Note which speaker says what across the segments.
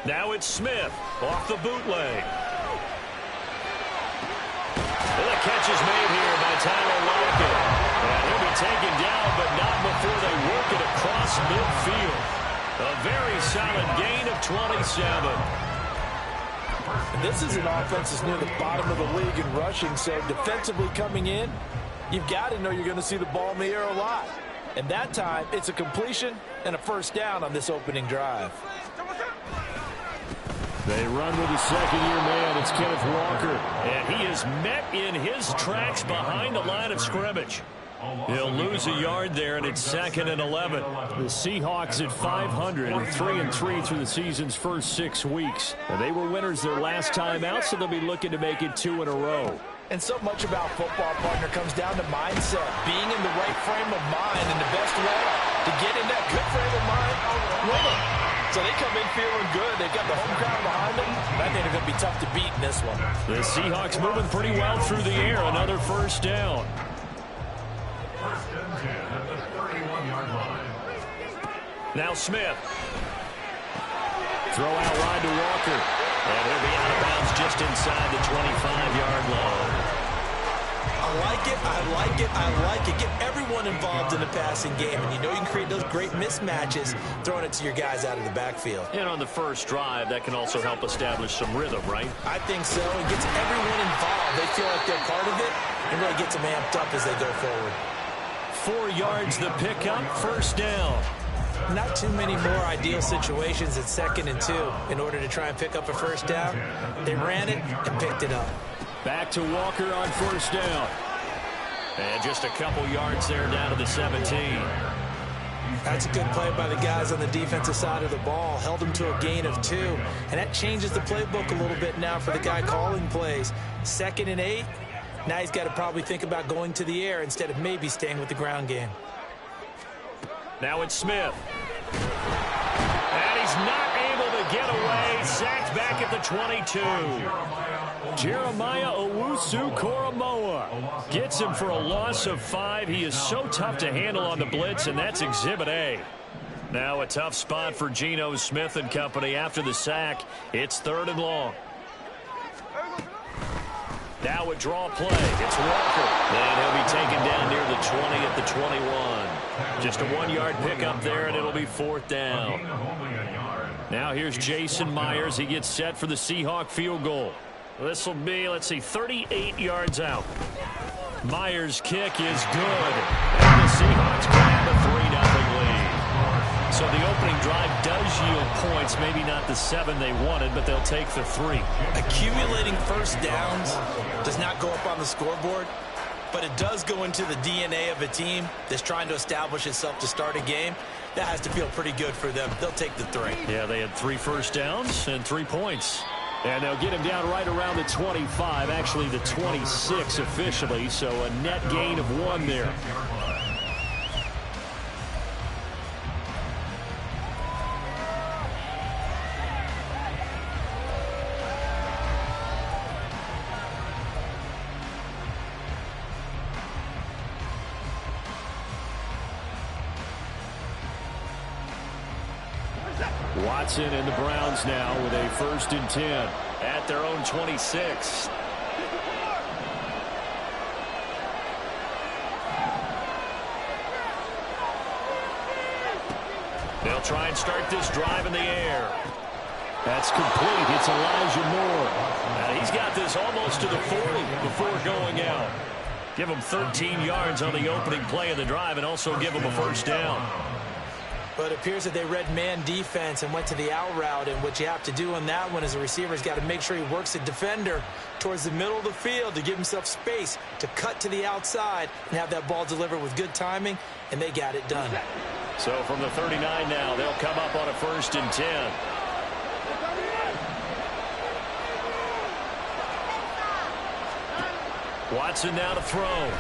Speaker 1: Now it's Smith off the bootleg. And the catch is made here by Tyler Lockett. And he'll be taken down, but not before they work it across midfield. A very solid gain of 27.
Speaker 2: And this is an offense that's near the bottom of the league in rushing, so defensively coming in, you've got to know you're going to see the ball in the air a lot. And that time, it's a completion and a first down on this opening drive.
Speaker 1: They run with the second-year man. It's Kenneth Walker. And he is met in his tracks behind the line of scrimmage. He'll lose a yard there, and it's 2nd and 11. The Seahawks at 500, 3-3 through the season's first 6 weeks. And they were winners their last time out, so they'll be looking to make it 2 in a row.
Speaker 2: And so much about football, partner, comes down to mindset. Being in the right frame of mind, and the best way to get in that good frame of mind, winning. So they come in feeling good. They've got the home crowd behind them. I think they're going to be tough to beat in this one.
Speaker 1: The Seahawks moving pretty well through the air. Another first down.
Speaker 3: First and 10 at the 31-yard line.
Speaker 1: Now Smith. Throw out wide to Walker. And he'll be out of bounds just inside the 25-yard line.
Speaker 2: I like it, I like it, I like it. Get everyone involved in the passing game, and you know you can create those great mismatches throwing it to your guys out of the backfield.
Speaker 1: And on the first drive, that can also help establish some rhythm, right?
Speaker 2: I think so. It gets everyone involved. They feel like they're part of it, and really gets them amped up as they go forward.
Speaker 1: 4 yards the pickup, first down.
Speaker 2: Not too many more ideal situations at 2nd and 2 in order to try and pick up a first down. They ran it and picked it up.
Speaker 1: Back to Walker on first down. And just a couple yards there down to the 17.
Speaker 2: That's a good play by the guys on the defensive side of the ball. Held them to a gain of 2. And that changes the playbook a little bit now for the guy calling plays. 2nd and 8. Now he's got to probably think about going to the air instead of maybe staying with the ground game.
Speaker 1: Now it's Smith. And he's not able to get away. Sacked back at the 22. Jeremiah Owusu-Koramoah gets him for a loss of 5. He is so tough to handle on the blitz, and that's Exhibit A. Now a tough spot for Geno Smith and company after the sack. It's 3rd and long. Now a draw play. It's Walker. And he'll be taken down near the 20 at the 21. Just a 1-yard pickup there, and it'll be 4th down. Now here's Jason Myers. He gets set for the Seahawk field goal. This will be, let's see, 38 yards out. Myers' kick is good. And the Seahawks grab a 3-0 lead. So the opening drive does yield points. Maybe not the 7 they wanted, but they'll take the 3.
Speaker 2: Accumulating first downs does not go up on the scoreboard, but it does go into the DNA of a team that's trying to establish itself to start a game. That has to feel pretty good for them. They'll take the 3.
Speaker 1: Yeah, they had 3 first downs and 3 points. And they'll get him down right around the 25, actually the 26 officially, so a net gain of 1 there. Watson and the Browns now with a 1st and 10 at their own 26. They'll try and start this drive in the air. That's complete. It's Elijah Moore. And he's got this almost to the 40 before going out. Give him 13 yards on the opening play of the drive and also give him a first down.
Speaker 2: But it appears that they read man defense and went to the out route, and what you have to do on that one is the receiver's got to make sure he works the defender towards the middle of the field to give himself space to cut to the outside and have that ball delivered with good timing, and they got it done.
Speaker 1: So from the 39 now, they'll come up on a 1st and 10. Watson now to throw.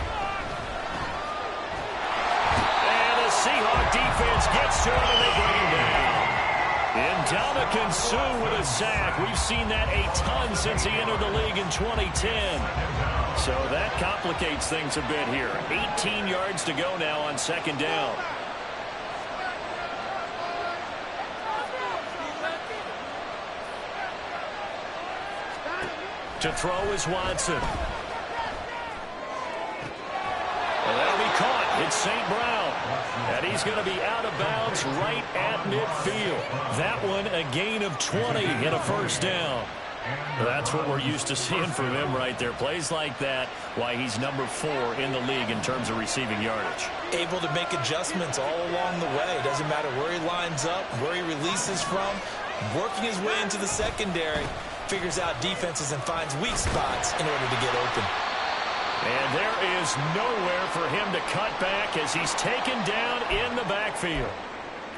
Speaker 1: Seahawk defense gets to him and they bring him down. Ndamukong Suh with a sack. We've seen that a ton since he entered the league in 2010. So that complicates things a bit here. 18 yards to go now on 2nd down. To throw is Watson. Well, that'll be caught. It's St. Brown. And he's going to be out of bounds right at midfield. That one a gain of 20 and a first down. That's what we're used to seeing from him right there. Plays like that, why he's number 4 in the league in terms of receiving yardage.
Speaker 2: Able to make adjustments all along the way. Doesn't matter where he lines up, where he releases from. Working his way into the secondary. Figures out defenses and finds weak spots in order to get open.
Speaker 1: And there is nowhere for him to cut back as he's taken down in the backfield.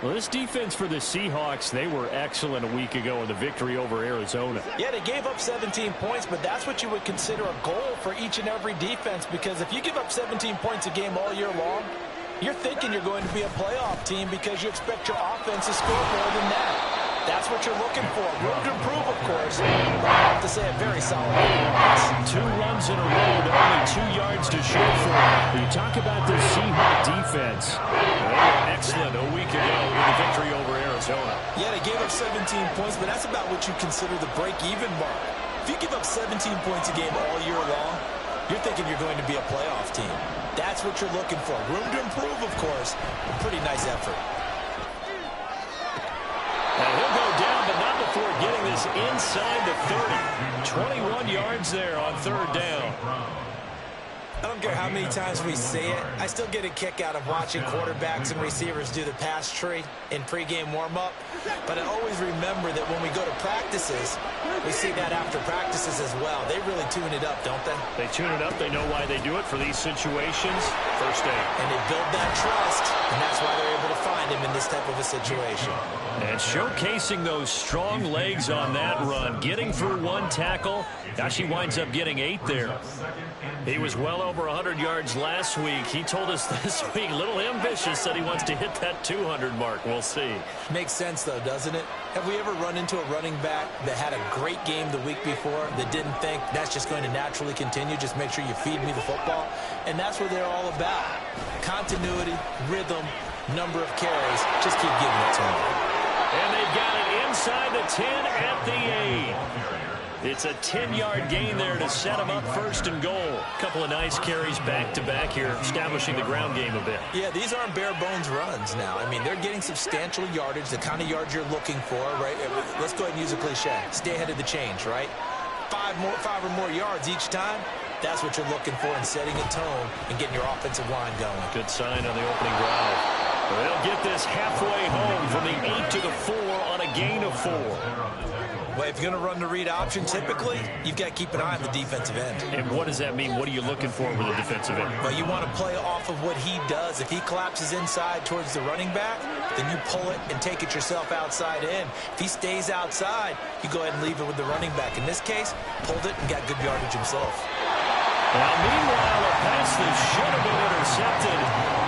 Speaker 1: Well, this defense for the Seahawks, they were excellent a week ago in the victory over Arizona.
Speaker 2: Yeah, they gave up 17 points, but that's what you would consider a goal for each and every defense, because if you give up 17 points a game all year long, you're thinking you're going to be a playoff team because you expect your offense to score more than that. That's what you're looking for. Room to improve, of course. But I have to say a very solid performance.
Speaker 1: 2 runs in a row to only 2 yards to show for it. You talk about the Seahawks defense. They were excellent a week ago with the victory over Arizona.
Speaker 2: Yeah, they gave up 17 points, but that's about what you consider the break-even mark. If you give up 17 points a game all year long, you're thinking you're going to be a playoff team. That's what you're looking for. Room to improve, of course. A pretty nice effort.
Speaker 1: And he'll go down, but not before getting this inside the 30. 21 yards there on 3rd down.
Speaker 2: I don't care how many times we see it. I still get a kick out of watching quarterbacks and receivers do the pass tree in pregame warm-up. But I always remember that when we go to practices, we see that after practices as well. They really tune it up, don't they?
Speaker 1: They tune it up. They know why they do it for these situations. First down.
Speaker 2: And they build that trust, and that's why they're able to find him in this type of a situation.
Speaker 1: And showcasing those strong legs on that run. Getting through 1 tackle. Now she winds up getting 8 there. He was well over 100 yards last week. He told us this week, a little ambitious, that he wants to hit that 200 mark. We'll see.
Speaker 2: Makes sense, though, doesn't it? Have we ever run into a running back that had a great game the week before that didn't think that's just going to naturally continue? Just make sure you feed me the football. And that's what they're all about. Continuity, rhythm, number of carries. Just keep giving it to them.
Speaker 1: And they've got it inside the 10 at the 8. It's a 10-yard gain there to set him up 1st and goal. Couple of nice carries back-to-back here, establishing the ground game a bit.
Speaker 2: Yeah, these aren't bare-bones runs now. I mean, they're getting substantial yardage, the kind of yards you're looking for, right? Let's go ahead and use a cliche. Stay ahead of the change, right? 5 or more yards each time. That's what you're looking for in setting a tone and getting your offensive line going.
Speaker 1: Good sign on the opening drive. They'll get this halfway home from the 8 to the 4 on a gain of 4.
Speaker 2: Well, if you're going to run the read option, typically, you've got to keep an eye on the defensive end.
Speaker 1: And what does that mean? What are you looking for with a defensive end?
Speaker 2: Well, you want to play off of what he does. If he collapses inside towards the running back, then you pull it and take it yourself outside in. If he stays outside, you go ahead and leave it with the running back. In this case, pulled it and got good yardage himself.
Speaker 1: Now, meanwhile, a pass that should have been intercepted,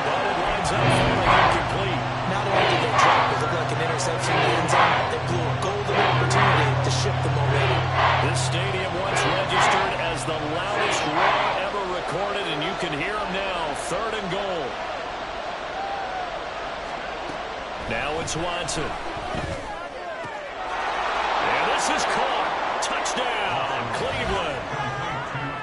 Speaker 1: but it winds up falling incomplete.
Speaker 2: Not only did they drop it, looked like an interception in the end zone, they blew a golden opportunity to shift the momentum.
Speaker 1: This stadium once registered as the loudest roar ever recorded, and you can hear them now. 3rd and goal. Now it's Watson. And this is caught. Touchdown, Cleveland.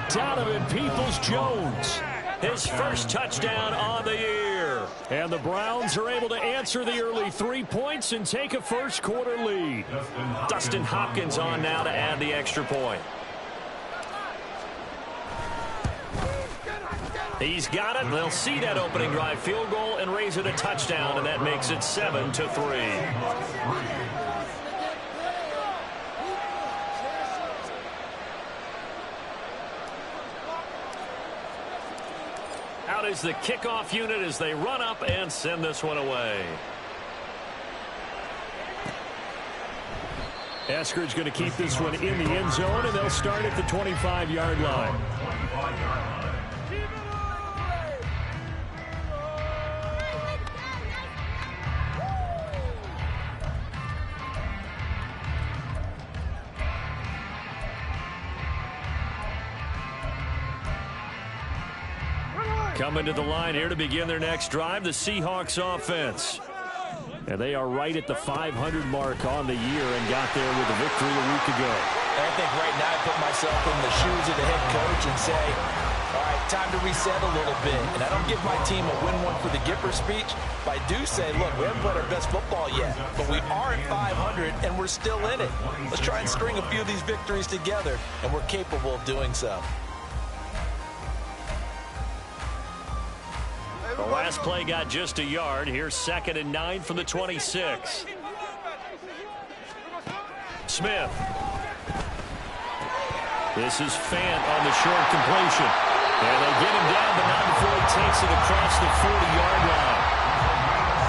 Speaker 1: Donovan Peoples-Jones, his first touchdown on the year. And the Browns are able to answer the early 3 points and take a first-quarter lead. Dustin Hopkins on now to add the extra point. He's got it. They'll see that opening drive field goal and raise it a touchdown, and that makes it 7-3. Out is the kickoff unit as they run up and send this one away. Eskridge going to keep this one in the end zone, and they'll start at the 25-yard line. Coming to the line here to begin their next drive, the Seahawks offense. And they are right at the 500 mark on the year and got there with a victory a week ago.
Speaker 2: And I think right now I put myself in the shoes of the head coach and say, all right, time to reset a little bit. And I don't give my team a win one for the Gipper speech, but I do say, look, we haven't played our best football yet, but we are at 500 and we're still in it. Let's try and string a few of these victories together, and we're capable of doing so.
Speaker 1: The last play got just a yard. Here's 2nd and 9 from the 26. Smith. This is Fant on the short completion. And they get him down, but not before he takes it across the 40-yard line.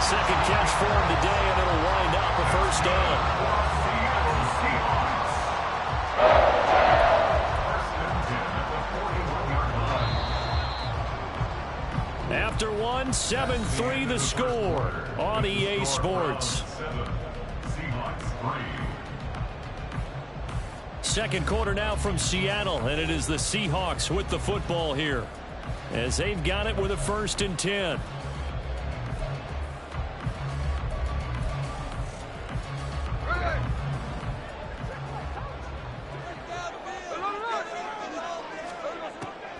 Speaker 1: Second catch for him today, and it'll wind up a first down. After one, 7-3 the score on EA Sports. Second quarter now from Seattle, and it is the Seahawks with the football here as they've got it with a 1st and 10.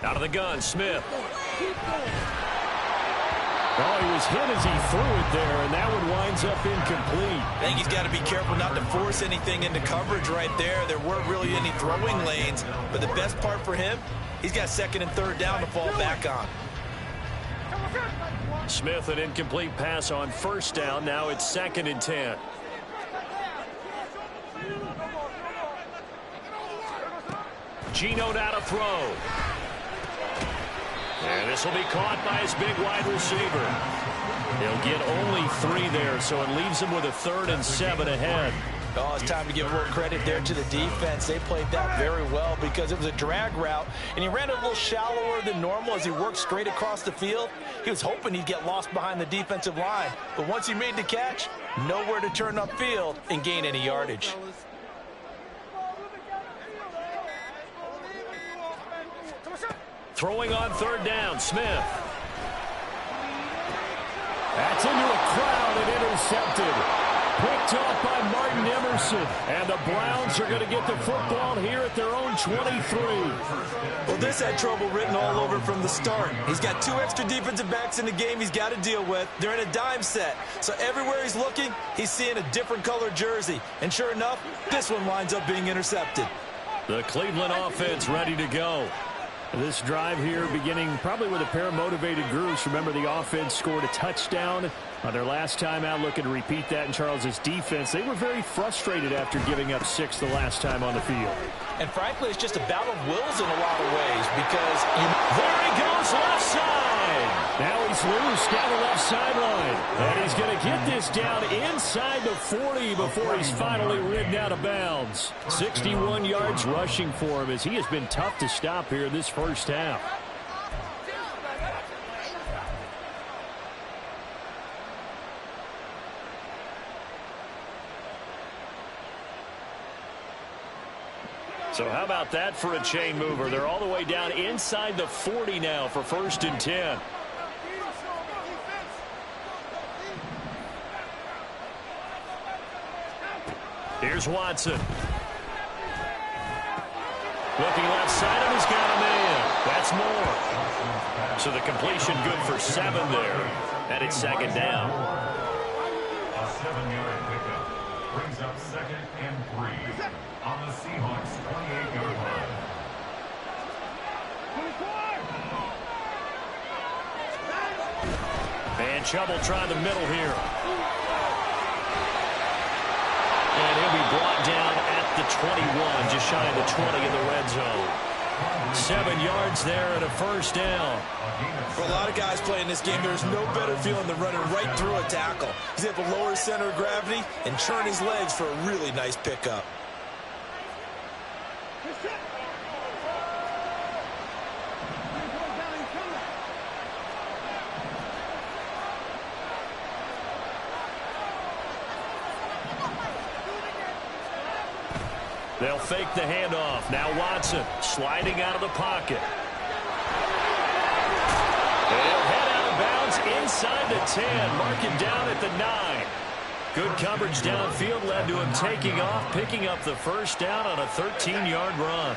Speaker 1: Out of the gun, Smith. Oh, he was hit as he threw it there, and that one winds up incomplete.
Speaker 2: I think he's got to be careful not to force anything into coverage right there. There weren't really any throwing lanes, but the best part for him, he's got 2nd and 3rd down to fall back on.
Speaker 1: Smith, an incomplete pass on 1st down. Now it's 2nd and 10. Geno now to throw. And this will be caught by his big wide receiver. He'll get only 3 there, so it leaves him with a 3rd and 7 ahead.
Speaker 2: Oh, it's time to give more credit there to the defense. They played that very well because it was a drag route, and he ran it a little shallower than normal as he worked straight across the field. He was hoping he'd get lost behind the defensive line, but once he made the catch, nowhere to turn upfield and gain any yardage.
Speaker 1: Throwing on 3rd down, Smith. That's into a crowd and intercepted. Picked off by Martin Emerson. And the Browns are going to get the football here at their own 23.
Speaker 2: Well, this had trouble written all over from the start. He's got 2 extra defensive backs in the game he's got to deal with. They're in a dime set. So everywhere he's looking, he's seeing a different color jersey. And sure enough, this one winds up being intercepted.
Speaker 1: The Cleveland offense ready to go. This drive here beginning probably with a pair of motivated groups. Remember, the offense scored a touchdown on their last time out. Looking to repeat that in Charles' defense. They were very frustrated after giving up 6 the last time on the field.
Speaker 2: And frankly, it's just a battle of wills in a lot of ways because
Speaker 1: there he goes left side. Now he's loose down the left sideline. And he's going to get this down inside the 40 before he's finally ridden out of bounds. 61 yards rushing for him as he has been tough to stop here this first half. So how about that for a chain mover? They're all the way down inside the 40 now for 1st and 10. Here's Watson. Looking left side, and he's got a man. That's more. So the completion good for 7 there. And it's 2nd down.
Speaker 3: A 7-yard pickup brings up 2nd and 3 on the Seahawks 28-yard line.
Speaker 1: And Chubb will try the middle here. And he'll be brought down at the 21, just shy of the 20 in the red zone. 7 yards there and a 1st down.
Speaker 2: For a lot of guys playing this game, there's no better feeling than running right through a tackle. He's able to lower his center of gravity and churn his legs for a really nice pickup.
Speaker 1: They'll fake the handoff. Now Watson sliding out of the pocket. They'll head out of bounds inside the 10. Mark him down at the 9. Good coverage downfield led to him taking off, picking up the first down on a 13-yard run.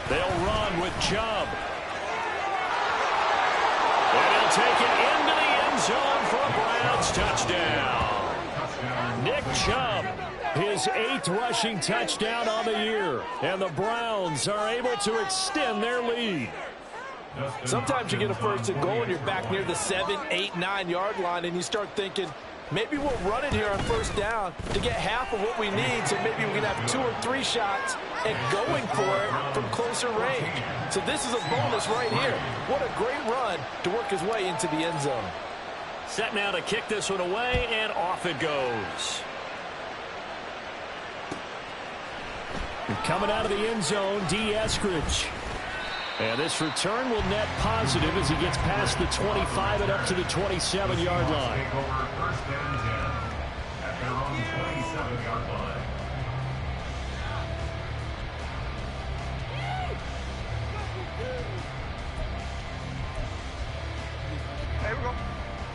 Speaker 1: They'll run with Chubb. And he'll take it into the end zone for a Browns touchdown. Nick Chubb, his 8th rushing touchdown on the year. And the Browns are able to extend their lead.
Speaker 2: Sometimes you get a first and goal and you're back near the 7, 8, 9-yard line and you start thinking, maybe we'll run it here on first down to get half of what we need, so maybe we can have 2 or 3 shots and going for it from closer range. So this is a bonus right here. What a great run to work his way into the end zone.
Speaker 1: Set now to kick this one away, and off it goes. And coming out of the end zone, D. Eskridge. And this return will net positive as he gets past the 25 and up to the 27-yard line.
Speaker 3: Take over first and 10 at their own 27-yard line.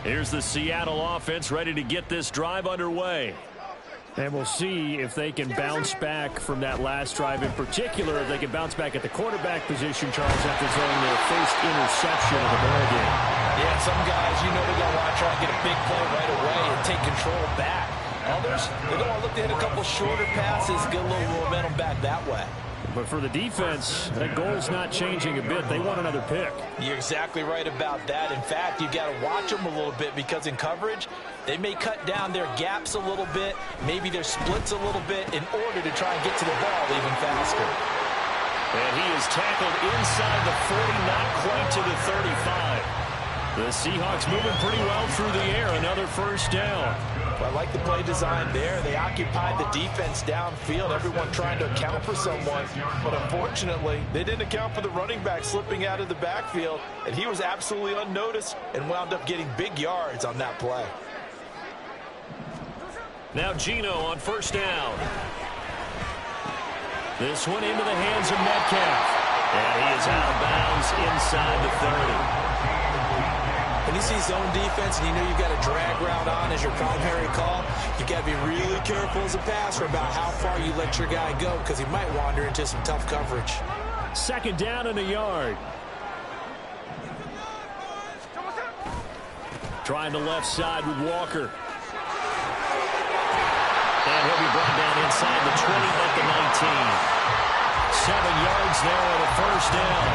Speaker 1: Here's the Seattle offense ready to get this drive underway. And we'll see if they can bounce back from that last drive, in particular, if they can bounce back at the quarterback position, Charles, after throwing their first interception of the ball game.
Speaker 2: Yeah, some guys, you know they're going to want to try and get a big play right away and take control back. Others, they're going to look to hit a couple shorter passes, get a little momentum back that way.
Speaker 1: But for the defense, that goal's not changing a bit. They want another pick.
Speaker 2: You're exactly right about that. In fact, you've got to watch them a little bit because in coverage, they may cut down their gaps a little bit, maybe their splits a little bit in order to try and get to the ball even faster.
Speaker 1: And he is tackled inside the 40, not quite to the 35. The Seahawks moving pretty well through the air. Another first down.
Speaker 2: I like the play design there. They occupied the defense downfield, everyone trying to account for someone. But unfortunately, they didn't account for the running back slipping out of the backfield, and he was absolutely unnoticed and wound up getting big yards on that play.
Speaker 1: Now Geno on first down. This one into the hands of Metcalf. And he is out of bounds inside the 30.
Speaker 2: When you see zone defense and you know you've got a drag route on as your primary call, you've got to be really careful as a passer about how far you let your guy go because he might wander into some tough coverage.
Speaker 1: Second down and a yard. Trying the left side with Walker. And he'll be brought down inside the 20 at the 19. 7 yards there and a first down.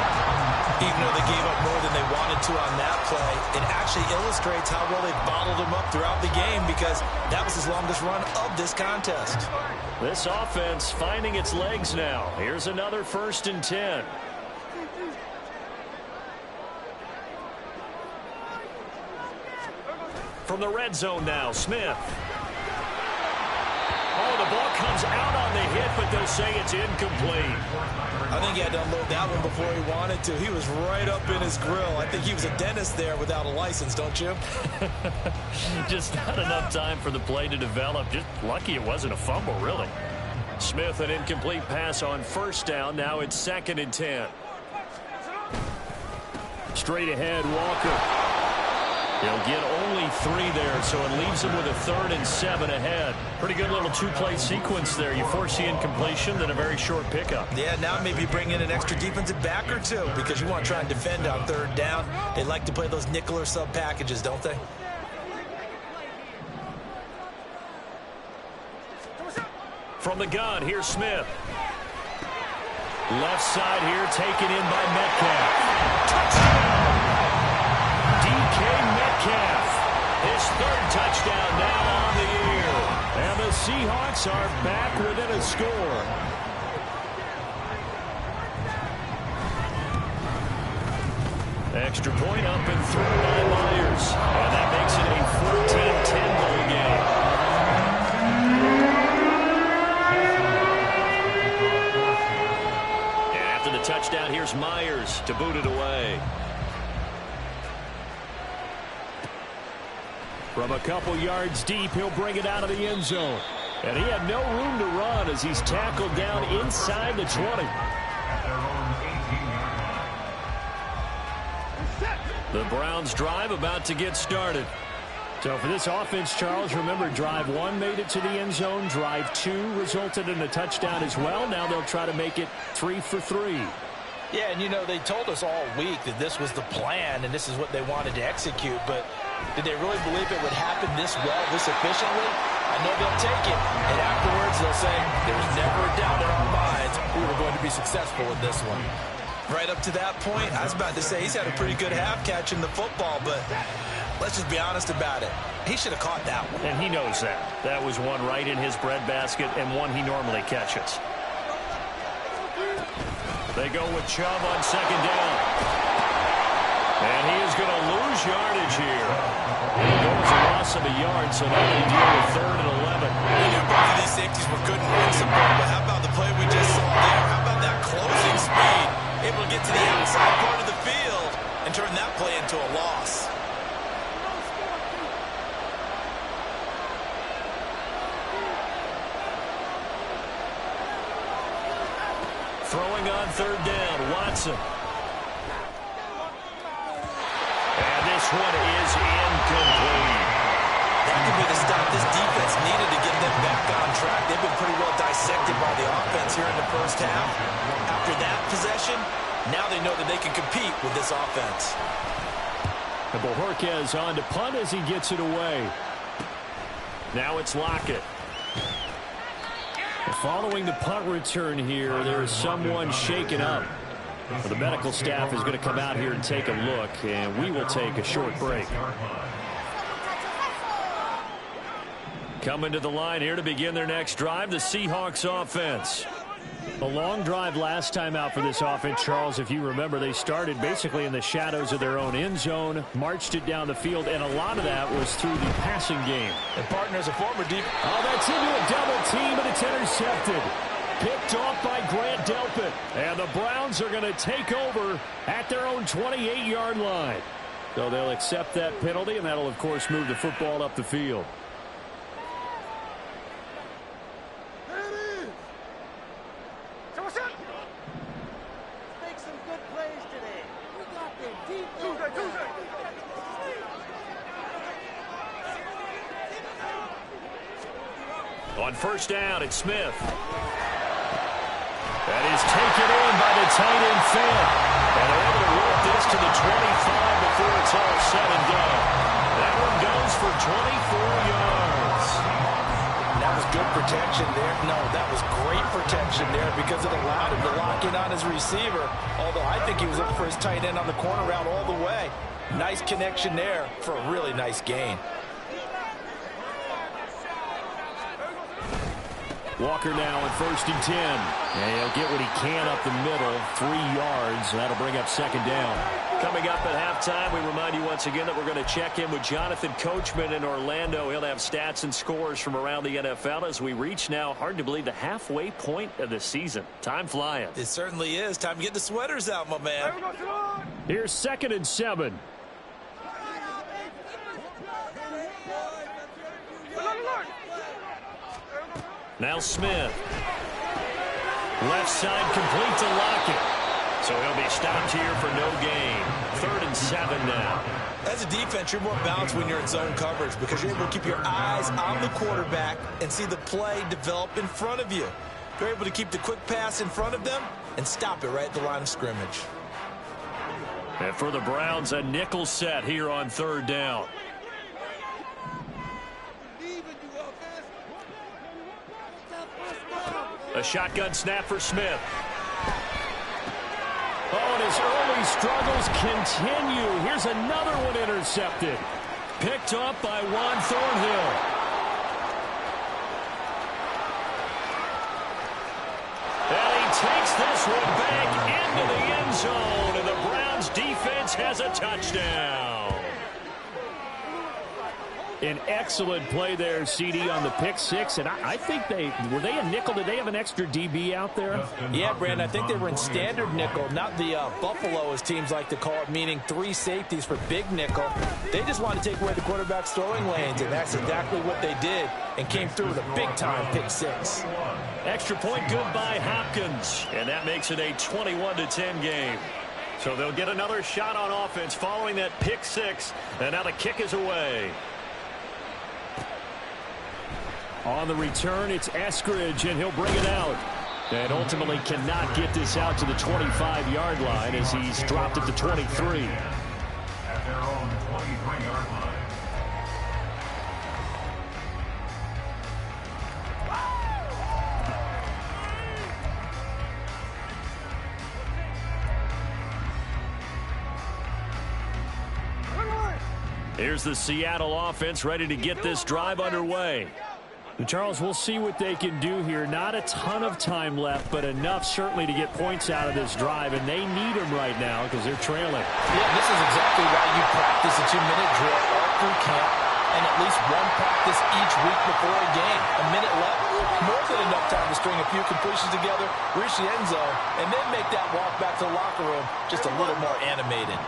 Speaker 2: Even though they gave up more than they wanted to on that play, it actually illustrates how well they bottled him up throughout the game because that was his longest run of this contest.
Speaker 1: This offense finding its legs now. Here's another 1st and 10. From the red zone now, Smith. Oh, the ball comes out on the hit, but they'll say it's incomplete.
Speaker 2: I think he had to unload that one before he wanted to. He was right up in his grill. I think he was a dentist there without a license, don't you?
Speaker 1: Just not enough time for the play to develop. Just lucky it wasn't a fumble, really. Smith, an incomplete pass on first down. Now it's 2nd and 10. Straight ahead, Walker. He'll get only 3 there, so it leaves him with a 3rd and 7 ahead. Pretty good little 2-play sequence there. You force the incompletion, then a very short pickup.
Speaker 2: Yeah, now maybe bring in an extra defensive back or 2 because you want to try and defend on 3rd down. They like to play those nickel or sub packages, don't they?
Speaker 1: From the gun, here's Smith. Left side here, taken in by Metcalf. Touchdown! DK Metcalf, his 3rd touchdown now on the year. And the Seahawks are back within a score. Extra point up and through by Myers. And that makes it a 14-10 ball game. And after the touchdown, here's Myers to boot it away. From a couple yards deep, he'll bring it out of the end zone. And he had no room to run as he's tackled down inside the 20.
Speaker 3: At their own 18-yard line.
Speaker 1: The Browns drive about to get started. So for this offense, Charles, remember drive 1 made it to the end zone. Drive 2 resulted in a touchdown as well. Now they'll try to make it 3 for 3.
Speaker 2: Yeah, and you know, they told us all week that this was the plan and this is what they wanted to execute, but did they really believe it would happen this well, this efficiently? I know they'll take it, and afterwards they'll say, there was never a doubt in our minds we were going to be successful with this one. Right up to that point, I was about to say he's had a pretty good half catching the football, but let's just be honest about it. He should have caught that one.
Speaker 1: And he knows that. That was one right in his breadbasket and one he normally catches. They go with Chubb on second down. And he is going to lose yardage here. It goes a loss of a yard, so now they deal with 3rd and 11.
Speaker 2: We knew both of these safeties were good and invincible, but how about the play we just saw there? How about that closing speed? Able to get to the outside part of the field and turn that play into a loss.
Speaker 1: Throwing on 3rd down, Watson. And this one is incomplete.
Speaker 2: That could be the stop this defense needed to get them back on track. They've been pretty well dissected by the offense here in the first half. After that possession, now they know that they can compete with this offense.
Speaker 1: And Bojorquez on to punt as he gets it away. Now it's Lockett. Following the punt return here, there is someone shaken up. The medical staff is going to come out here and take a look, and we will take a short break. Coming to the line here to begin their next drive, the Seahawks offense. A long drive last time out for this offense, Charles. If you remember, they started basically in the shadows of their own end zone, marched it down the field, and a lot of that was through the passing game.
Speaker 2: And partners, a former deep.
Speaker 1: Oh, that's into a double team, and it's intercepted. Picked off by Grant Delpit. And the Browns are going to take over at their own 28-yard line. So they'll accept that penalty, and that'll, of course, move the football up the field. On first down, it's Smith. That is taken in by the tight end Finn. And they're able to work this to the 25 before it's all said and done. That one goes for 24 yards.
Speaker 2: That was good protection there. No, that was great protection there because it allowed him to lock in on his receiver. Although I think he was looking for his tight end on the corner route all the way. Nice connection there for a really nice gain.
Speaker 1: Walker now on 1st and 10. And he'll get what he can up the middle, 3 yards. That'll bring up second down. Coming up at halftime, we remind you once again that we're going to check in with Jonathan Coachman in Orlando. He'll have stats and scores from around the NFL as we reach now, hard to believe, the halfway point of the season. Time flying.
Speaker 2: It certainly is. Time to get the sweaters out, my man.
Speaker 1: Here's 2nd and 7. Now Smith. Left side complete to Lockett. So he'll be stopped here for no gain. 3rd and 7 now.
Speaker 2: As a defense, you're more balanced when you're in zone coverage because you're able to keep your eyes on the quarterback and see the play develop in front of you. You're able to keep the quick pass in front of them and stop it right at the line of scrimmage.
Speaker 1: And for the Browns, a nickel set here on 3rd down. A shotgun snap for Smith. Oh, and his early struggles continue. Here's another one intercepted. Picked up by Juan Thornhill. And he takes this one back into the end zone, and the Browns defense has a touchdown. An excellent play there, CD, on the pick six. And I think were they a nickel? Did they have an extra DB out there?
Speaker 2: Yeah, Brandon, I think they were in standard nickel, not the Buffalo, as teams like to call it, meaning 3 safeties for big nickel. They just wanted to take away the quarterback's throwing lanes, and that's exactly what they did, and came through with a big-time pick six.
Speaker 1: Extra point good by Hopkins, and that makes it a 21-10 game. So they'll get another shot on offense following that pick six, and now the kick is away. On the return, it's Eskridge, and he'll bring it out. And ultimately cannot get this out to the 25-yard line as he's dropped at the 23.
Speaker 3: At their own 23-yard line.
Speaker 1: Here's the Seattle offense ready to get this drive underway. Charles, we'll see what they can do here. Not a ton of time left, but enough certainly to get points out of this drive, and they need them right now because they're trailing.
Speaker 2: Yeah, this is exactly why you practice a 2-minute drill all through camp and at least one practice each week before a game. A minute left, more than enough time to string a few completions together, reach the end zone, and then make that walk back to the locker room just a little more animated.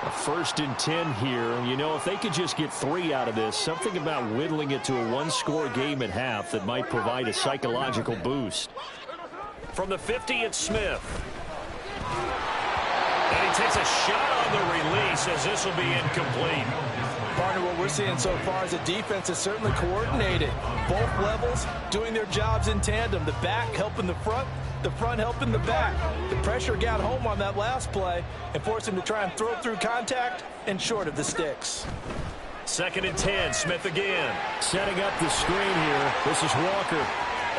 Speaker 1: A 1st and 10 here. You know, if they could just get 3 out of this, something about whittling it to a 1-score game at half that might provide a psychological boost. From the 50, it's Smith. And he takes a shot on the release as this will be incomplete.
Speaker 2: Partner, what we're seeing so far is the defense is certainly coordinated. Both levels doing their jobs in tandem. The back helping the front helping the back. The pressure got home on that last play and forced him to try and throw through contact and short of the sticks.
Speaker 1: 2nd and 10, Smith again. Setting up the screen here. This is Walker.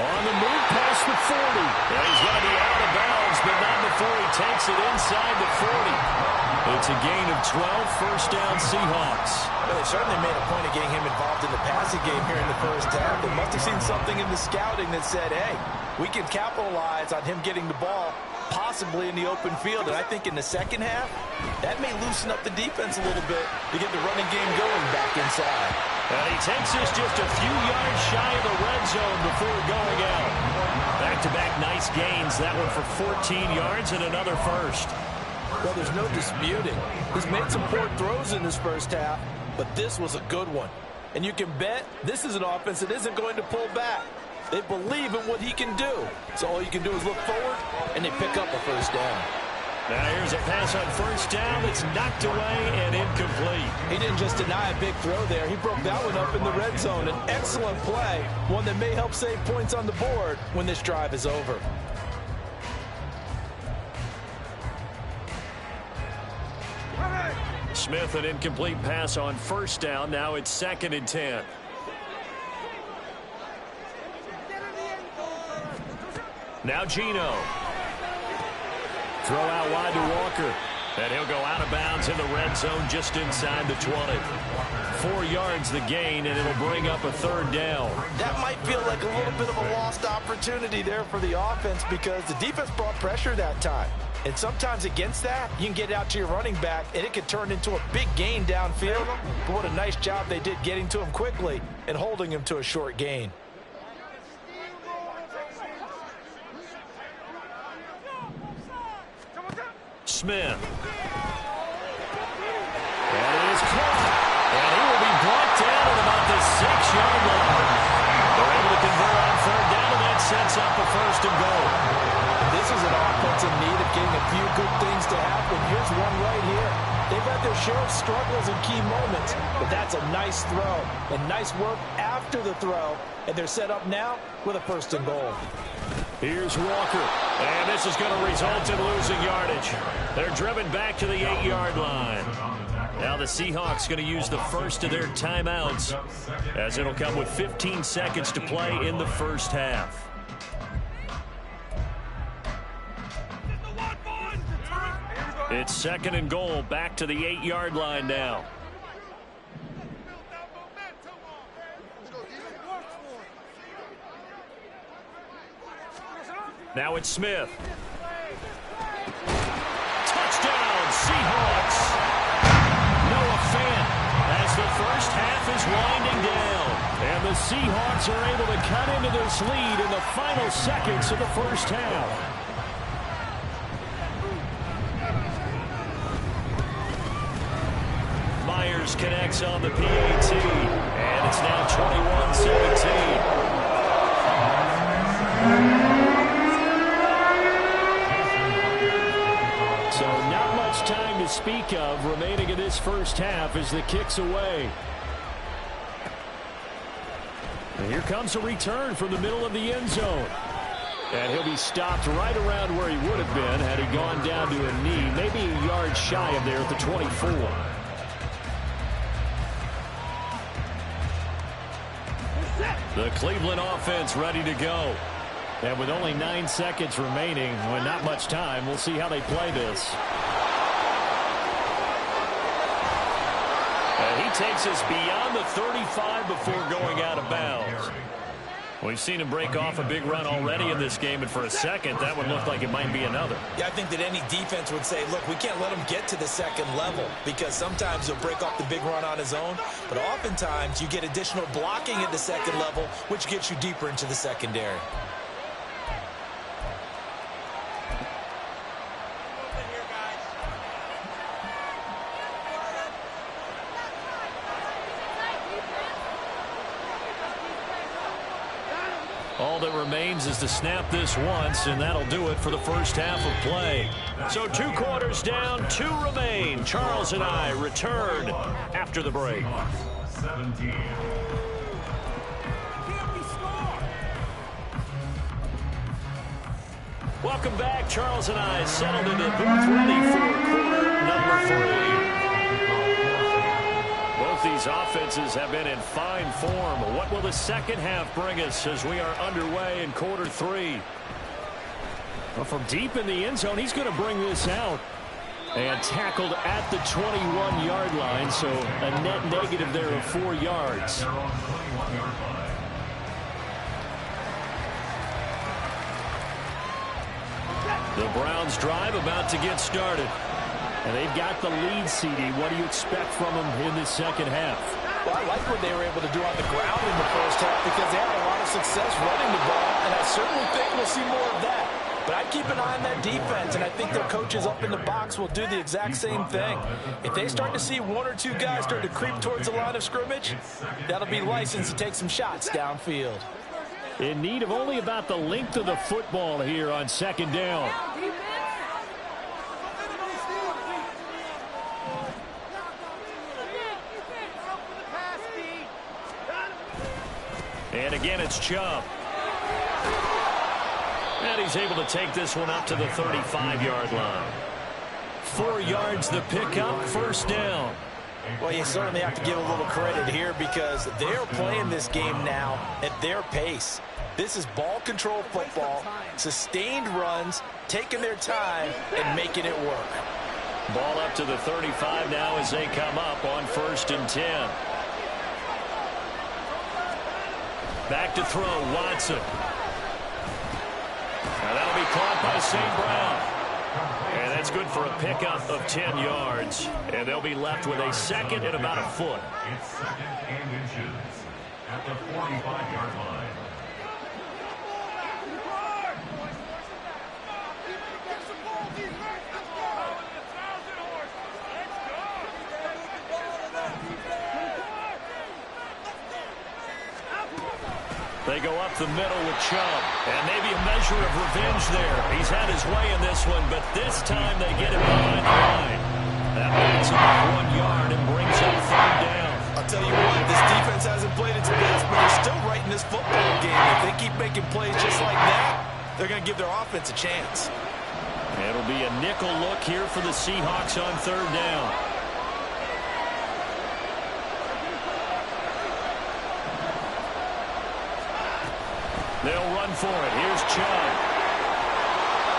Speaker 1: On the move past the 40. Yeah, he's going to be out of bounds, but not before he takes it inside the 40. It's a gain of 12, 1st down Seahawks.
Speaker 2: Well, they certainly made a point of getting him involved in the passing game here in the first half. They must have seen something in the scouting that said, hey, we can capitalize on him getting the ball possibly in the open field. And I think in the second half, that may loosen up the defense a little bit to get the running game going back inside.
Speaker 1: And he takes this just a few yards shy of the red zone before going out. Back-to-back nice gains. That one for 14 yards and another 1st.
Speaker 2: Well, there's no disputing. He's made some poor throws in this first half, but this was a good one. And you can bet this is an offense that isn't going to pull back. They believe in what he can do. So all you can do is look forward, and they pick up a 1st down.
Speaker 1: Now here's a pass on 1st down. It's knocked away and incomplete.
Speaker 2: He didn't just deny a big throw there. He broke that one up in the red zone. An excellent play, one that may help save points on the board when this drive is over.
Speaker 1: Smith, an incomplete pass on 1st down. Now it's 2nd and 10. Now Geno. Throw out wide to Walker. And he'll go out of bounds in the red zone just inside the 20. 4 yards the gain, and it'll bring up a 3rd down.
Speaker 2: That might feel like a little bit of a lost opportunity there for the offense because the defense brought pressure that time. And sometimes against that, you can get it out to your running back, and it could turn into a big gain downfield. But what a nice job they did getting to him quickly and holding him to a short gain.
Speaker 1: Smith. And it is caught. And he will be brought down at about the 6-yard line. They're able to convert on 3rd down, and that sets up a 1st and goal.
Speaker 2: This is an offense in need of getting a few good things to happen. Here's one right here. They've had their share of struggles in key moments, but that's a nice throw and nice work after the throw. And they're set up now with a 1st and goal.
Speaker 1: Here's Walker, and this is going to result in losing yardage. They're driven back to the 8-yard line. Now the Seahawks going to use the first of their timeouts as it'll come with 15 seconds to play in the first half. It's 2nd and goal, back to the 8-yard line now. Now it's Smith. Touchdown, Seahawks. Noah Fant as the first half is winding down. And the Seahawks are able to cut into this lead in the final seconds of the first half. Myers connects on the PAT, and it's now 21-17. So not much time to speak of remaining in this first half as the kick's away. And here comes a return from the middle of the end zone. And he'll be stopped right around where he would have been had he gone down to a knee, maybe a yard shy of there at the 24. The Cleveland offense ready to go. And with only 9 seconds remaining, well, not much time, we'll see how they play this. And he takes us beyond the 35 before going out of bounds. We've seen him break off a big run already in this game, and for a second, that would look like it might be another.
Speaker 2: Yeah, I think that any defense would say, look, we can't let him get to the second level because sometimes he'll break off the big run on his own, but oftentimes you get additional blocking at the second level, which gets you deeper into the secondary.
Speaker 1: All that remains is to snap this once, and that'll do it for the first half of play. So 2 quarters down, 2 remain. Charles and I return after the break.
Speaker 3: 17.
Speaker 1: Welcome back. Charles and I settled in the booth ready for quarter number 3. Both these offenses have been in fine form. What will the second half bring us as we are underway in quarter 3? Well, from deep in the end zone, he's going to bring this out. And tackled at the 21-yard line, so a net negative there of 4 yards. The Browns drive about to get started. And they've got the lead, CD. What do you expect from them in this second half?
Speaker 2: Well, I like what they were able to do on the ground in the first half because they had a lot of success running the ball, and I certainly think we'll see more of that. But I'd keep an eye on that defense, and I think their coaches up in the box will do the exact same thing. If they start to see 1 or 2 guys start to creep towards the line of scrimmage, that'll be license to take some shots downfield.
Speaker 1: In need of only about the length of the football here on second down. And again, it's Chubb. And he's able to take this one up to the 35-yard line. 4 yards the pickup, first down.
Speaker 2: Well, you certainly have to give a little credit here because they're playing this game now at their pace. This is ball control football, sustained runs, taking their time, and making it work.
Speaker 1: Ball up to the 35 now as they come up on 1st and 10. Back to throw, Watson. Now that'll be caught by St. Brown. And that's good for a pickup of 10 yards. And they'll be left with a second and about a foot.
Speaker 3: It's 2nd and inches at the 45-yard line.
Speaker 1: They go up the middle with Chubb. And maybe a measure of revenge there. He's had his way in this one, but this time they get him behind the line. That makes him 1 yard and brings up 3rd down.
Speaker 2: I'll tell you what, this defense hasn't played its best, but they're still right in this football game. If they keep making plays just like that, they're going to give their offense a chance.
Speaker 1: It'll be a nickel look here for the Seahawks on 3rd down. They'll run for it. Here's Chubb.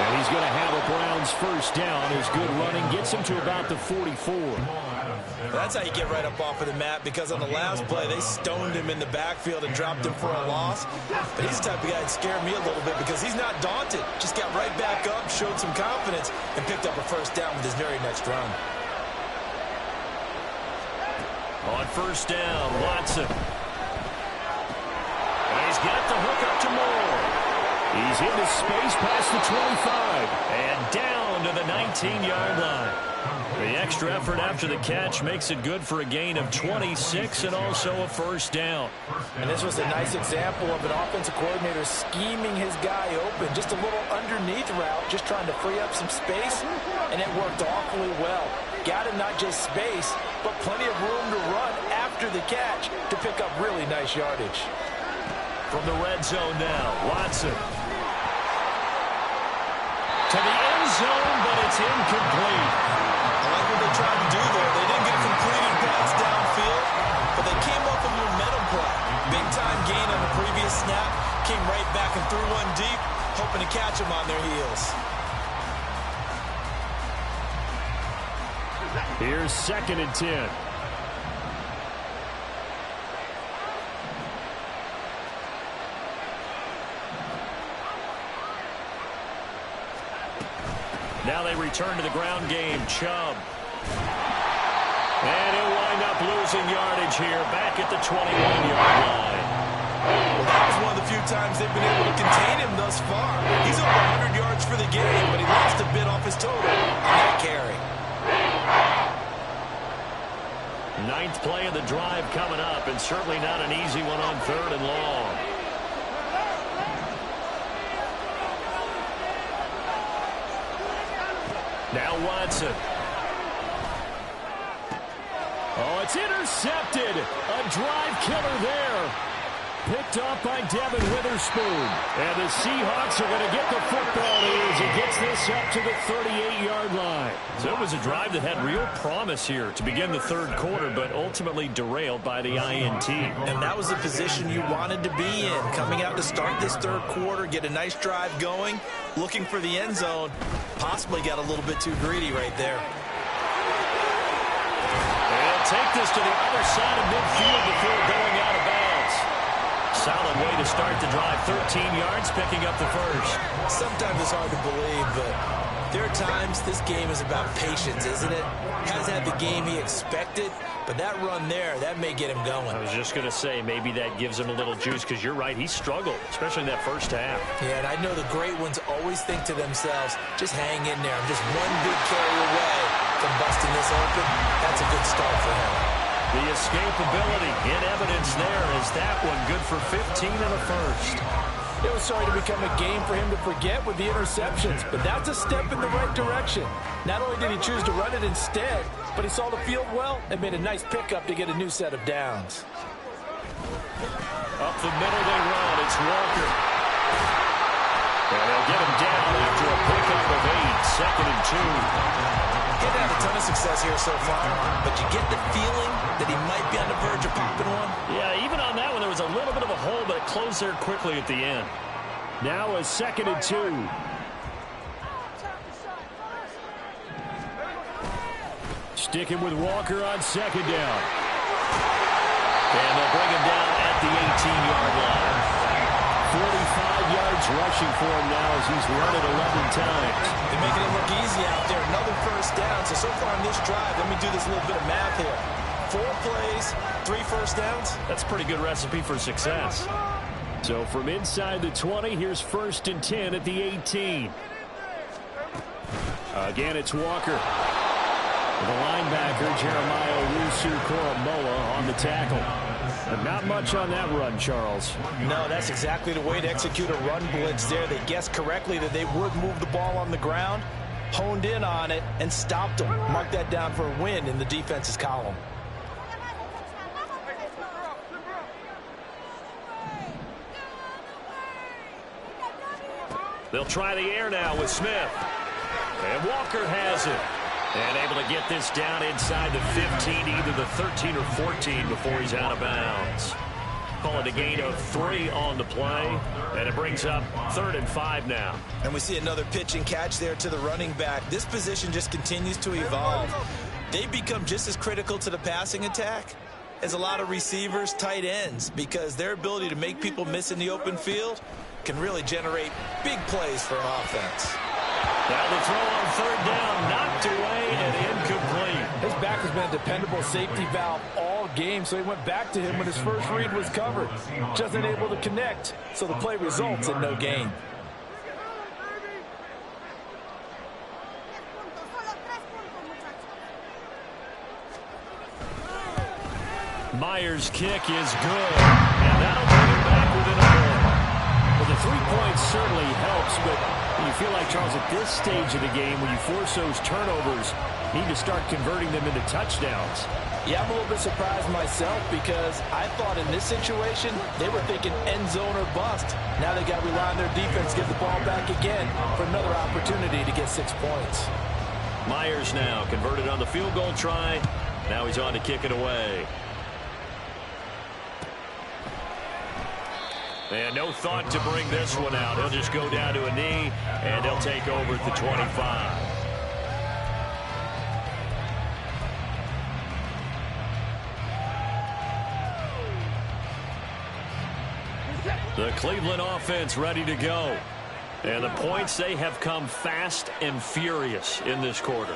Speaker 1: And he's going to have a Browns first down. His good running gets him to about the 44.
Speaker 2: That's how you get right up off of the mat, because on the last play, they stoned him in the backfield and dropped him for a loss. But he's the type of guy that scared me a little bit because he's not daunted. Just got right back up, showed some confidence, and picked up a first down with his very next run.
Speaker 1: On first down, Watson. And he's got the hook up to Moore. He's into space past the 25 and down to the 19-yard line. The extra effort after the catch makes it good for a gain of 26 and also a first down.
Speaker 2: And this was a nice example of an offensive coordinator scheming his guy open. Just a little underneath route, just trying to free up some space, and it worked awfully well. Got him not just space, but plenty of room to run after the catch to pick up really nice yardage.
Speaker 1: From the red zone now, Watson. To the end zone, but it's incomplete.
Speaker 2: I like what they tried to do there. They didn't get a completed pass downfield, but they came up with momentum play. Big-time gain on the previous snap. Came right back and threw one deep, hoping to catch them on their heels.
Speaker 1: Here's 2nd and 10. Now they return to the ground game. Chubb. And he'll wind up losing yardage here back at the 21-yard line.
Speaker 2: Well, that was one of the few times they've been able to contain him thus far. He's over 100 yards for the game, but he lost a bit off his total on that carry.
Speaker 1: 9th play of the drive coming up, and certainly not an easy one on 3rd and long. Now Watson. Oh, it's intercepted. A drive killer there. Picked off by Devin Witherspoon. And the Seahawks are going to get the football as he gets this up to the 38-yard line. So it was a drive that had real promise here to begin the 3rd quarter, but ultimately derailed by the INT.
Speaker 2: And that was the position you wanted to be in. Coming out to start this 3rd quarter, get a nice drive going, looking for the end zone. Possibly got a little bit too greedy right there.
Speaker 1: And take this to the other side of midfield before going out of bounds. Solid way to start the drive. 13 yards, picking up the first.
Speaker 2: Sometimes it's hard to believe, but there are times this game is about patience, isn't it? Hasn't had the game he expected, but that run there, that may get him going.
Speaker 1: I was just going to say, maybe that gives him a little juice, because you're right, he struggled, especially in that first half.
Speaker 2: Yeah, and I know the great ones always think to themselves, just hang in there. I'm just one big carry away from busting this open. That's a good start for him.
Speaker 1: The escapability in evidence there is that one good for 15 and a first.
Speaker 2: It was starting to become a game for him to forget with the interceptions, but that's a step in the right direction. Not only did he choose to run it instead, but he saw the field well and made a nice pickup to get a new set of downs.
Speaker 1: Up the middle they run. It's Walker. And they'll get him down after a pickup of 8, 2nd and 2.
Speaker 2: He's had a ton of success here so far, but you get the feeling that he might be on the verge of popping one.
Speaker 1: Yeah, even on that one, there was a little bit of a hole, but it closed there quickly at the end. Now a 2nd and 2. Sticking with Walker on 2nd down. And they'll bring him down at the 18-yard line. 45 yards rushing for him now as he's run it 11 times.
Speaker 2: They're making it look easy out there. Another first down. So far on this drive, let me do this little bit of math here. 4 plays, 3 first downs.
Speaker 1: That's a pretty good recipe for success. So from inside the 20, here's 1st and 10 at the 18. Again, it's Walker. The linebacker, Jeremiah Owusu-Koramoah, on the tackle. But not much on that run, Charles.
Speaker 2: No, that's exactly the way to execute a run blitz there. They guessed correctly that they would move the ball on the ground, honed in on it, and stopped them. Mark that down for a win in the defense's column.
Speaker 1: They'll try the air now with Smith. And Walker has it. And able to get this down inside the 15, either the 13 or 14 before he's out of bounds. Call it a gain of 3 on the play. And it brings up 3rd and 5 now.
Speaker 2: And we see another pitch and catch there to the running back. This position just continues to evolve. They become just as critical to the passing attack as a lot of receivers, tight ends, because their ability to make people miss in the open field can really generate big plays for an offense.
Speaker 1: Now the throw on 3rd down, knocked away and incomplete.
Speaker 2: His back has been a dependable safety valve all that game, so he went back to him when his first read was covered. Just unable to connect, so the play results in no gain.
Speaker 1: Myers' kick is good, and that'll bring him back within a goal. Well, the 3 points certainly helps, but you feel like, Charles, at this stage of the game, when you force those turnovers, you need to start converting them into touchdowns.
Speaker 2: Yeah, I'm a little bit surprised myself because I thought in this situation they were thinking end zone or bust. Now they got to rely on their defense to get the ball back again for another opportunity to get 6 points.
Speaker 1: Myers now converted on the field goal try. Now he's on to kick it away. And no thought to bring this one out. He'll just go down to a knee, and he'll take over at the 25. The Cleveland offense ready to go. And the points, they have come fast and furious in this quarter.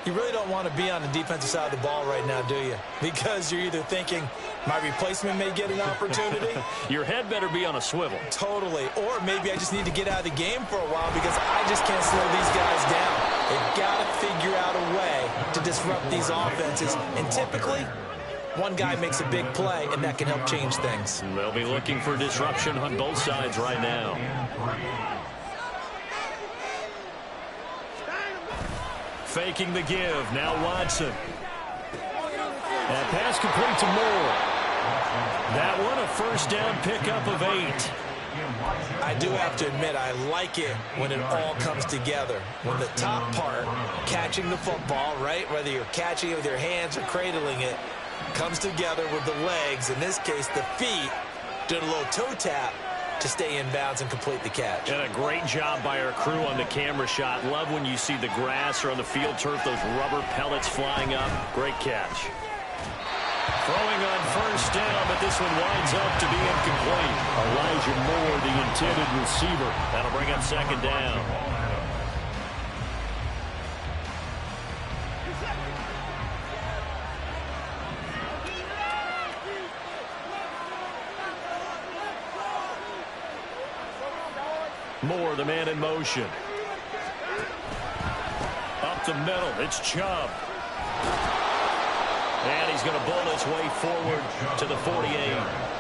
Speaker 2: You really don't want to be on the defensive side of the ball right now, do you? Because you're either thinking, my replacement may get an opportunity.
Speaker 1: Your head better be on a swivel.
Speaker 2: Totally. Or maybe I just need to get out of the game for a while because I just can't slow these guys down. They've got to figure out a way to disrupt these offenses. And typically, one guy makes a big play, and that can help change things.
Speaker 1: They'll be looking for disruption on both sides right now. Faking the give. Now Watson. That pass complete to Moore. That one a first down pickup of 8.
Speaker 2: I do have to admit, I like it when it all comes together. When the top part, catching the football, right, whether you're catching it with your hands or cradling it, comes together with the legs, in this case the feet, doing a little toe tap to stay in bounds and complete the catch.
Speaker 1: And a great job by our crew on the camera shot. Love when you see the grass or on the field turf, those rubber pellets flying up. Great catch. Throwing on first down, but this one winds up to be incomplete. Elijah Moore, the intended receiver. That'll bring up second down. Moore, the man in motion. Up the middle, it's Chubb. And he's going to bowl his way forward to the 48.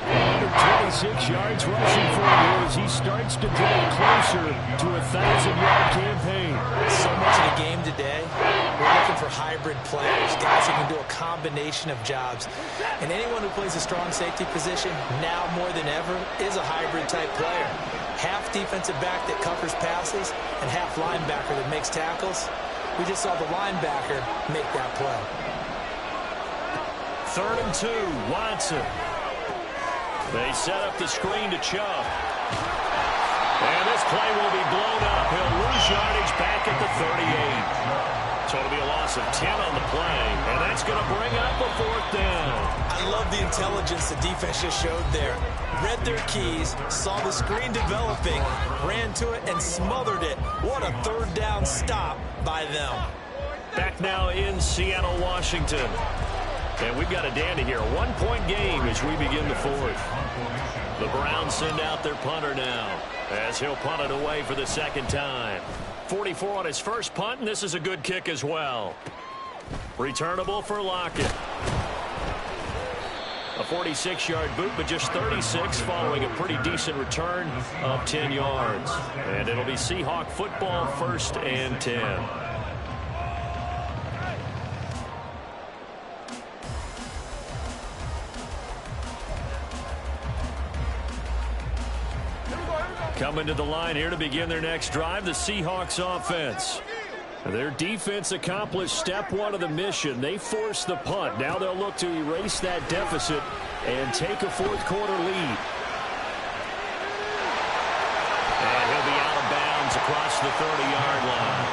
Speaker 4: Under 26 yards rushing for him as he starts to draw closer to a 1,000-yard campaign.
Speaker 2: So much of the game today, we're looking for hybrid players, guys who can do a combination of jobs. And anyone who plays a strong safety position, now more than ever, is a hybrid-type player. Half defensive back that covers passes and half linebacker that makes tackles. We just saw the linebacker make that play.
Speaker 1: 3rd and 2, Watson. They set up the screen to Chubb. And this play will be blown up. He'll lose yardage back at the 38. So it'll be a loss of 10 on the play. And that's going to bring up a 4th down.
Speaker 2: I love the intelligence the defense just showed there. Read their keys, saw the screen developing, ran to it, and smothered it. What a 3rd down stop by them.
Speaker 1: Back now in Seattle, Washington. And we've got a dandy here. A 1-point game as we begin the 4th. The Browns send out their punter now as he'll punt it away for the 2nd time. 44 on his first punt, and this is a good kick as well. Returnable for Lockett. A 46-yard boot, but just 36 following a pretty decent return of 10 yards. And it'll be Seahawk football, 1st and 10. Coming to the line here to begin their next drive, the Seahawks offense. Their defense accomplished step 1 of the mission. They forced the punt. Now they'll look to erase that deficit and take a 4th quarter lead. And he'll be out of bounds across the 30-yard line.